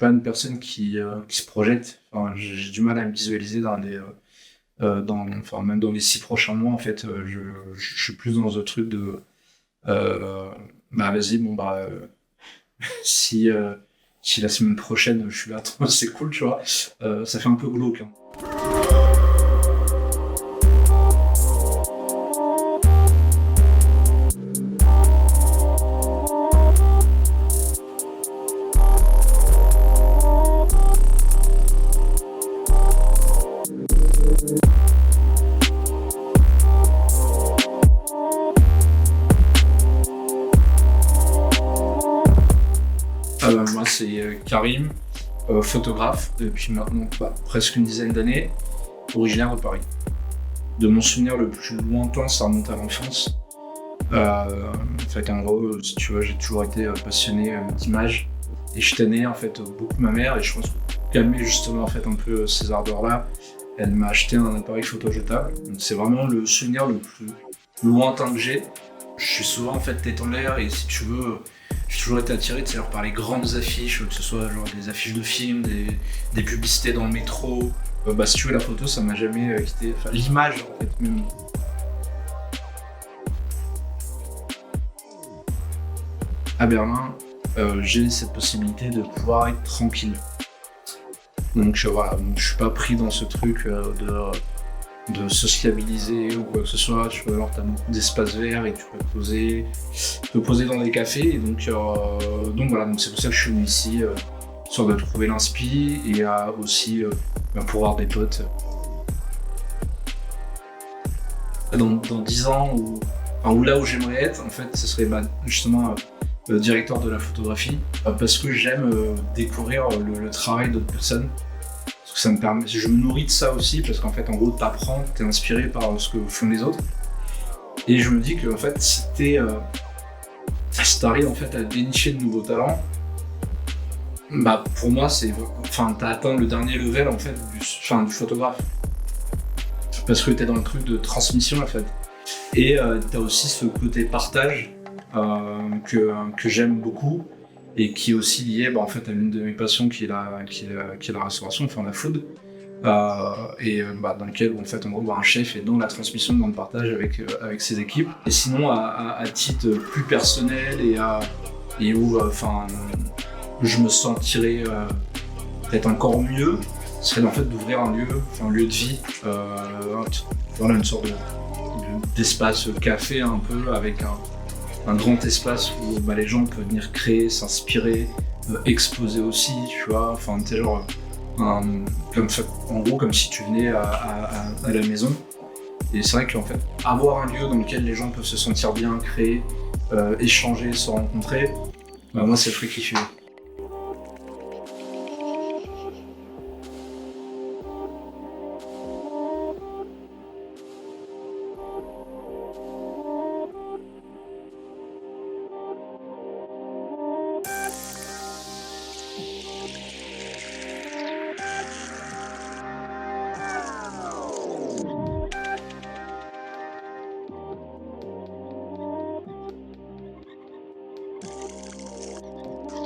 pas une personne qui se projette. Enfin, j'ai du mal à me visualiser même dans les 6 prochains mois, en fait. Je suis plus dans un truc de vas-y, si la semaine prochaine je suis là, c'est cool, tu vois. Ça fait un peu glauque, hein. Moi, c'est Karim, photographe depuis maintenant presque une dizaine d'années, originaire de Paris. De mon souvenir le plus lointain, ça remonte à l'enfance. En gros, si tu vois, j'ai toujours été passionné d'images et je tenais en fait beaucoup ma mère, et je pense que pour calmer justement en fait un peu ces ardeurs-là, elle m'a acheté un appareil photo jetable. Donc c'est vraiment le souvenir le plus lointain que j'ai. Je suis souvent en fait tête en l'air, et si tu veux, j'ai toujours été attiré par les grandes affiches, que ce soit genre des affiches de films, des publicités dans le métro. Si tu veux, la photo, ça m'a jamais quitté. Enfin, l'image en fait même. À Berlin, j'ai cette possibilité de pouvoir être tranquille. Donc voilà, je suis pas pris dans ce truc de sociabiliser ou quoi que ce soit. Tu vois, alors t'as beaucoup d'espaces verts et tu peux poser dans des cafés. Et donc voilà, donc c'est pour ça que je suis venu ici, histoire de trouver l'inspi et aussi pour voir des potes. Dans 10 ans, ou là où j'aimerais être, en fait, ce serait justement directeur de la photographie, parce que j'aime découvrir le travail d'autres personnes. Parce que ça me permet, je me nourris de ça aussi, parce qu'en fait, en gros, t'apprends, t'es inspiré par ce que font les autres. Et je me dis que en fait, si t'arrives en fait à dénicher de nouveaux talents, pour moi, t'as atteint le dernier level en fait du photographe. Parce que t'es dans le truc de transmission en fait. Et t'as aussi ce côté partage que j'aime beaucoup, et qui est aussi lié en fait à l'une de mes passions qui est la restauration, enfin la food, dans lequel en fait en gros un chef est dans la transmission, dans le partage avec ses équipes. Et sinon à titre plus personnel et où je me sentirais peut-être encore mieux, serait en fait d'ouvrir un lieu de vie, une sorte d'espace café un peu, avec un grand espace où les gens peuvent venir créer, s'inspirer, exposer aussi, tu vois, comme si tu venais à la maison. Et c'est vrai qu'en fait, avoir un lieu dans lequel les gens peuvent se sentir bien, créer, échanger, se rencontrer, moi c'est le truc qui fait.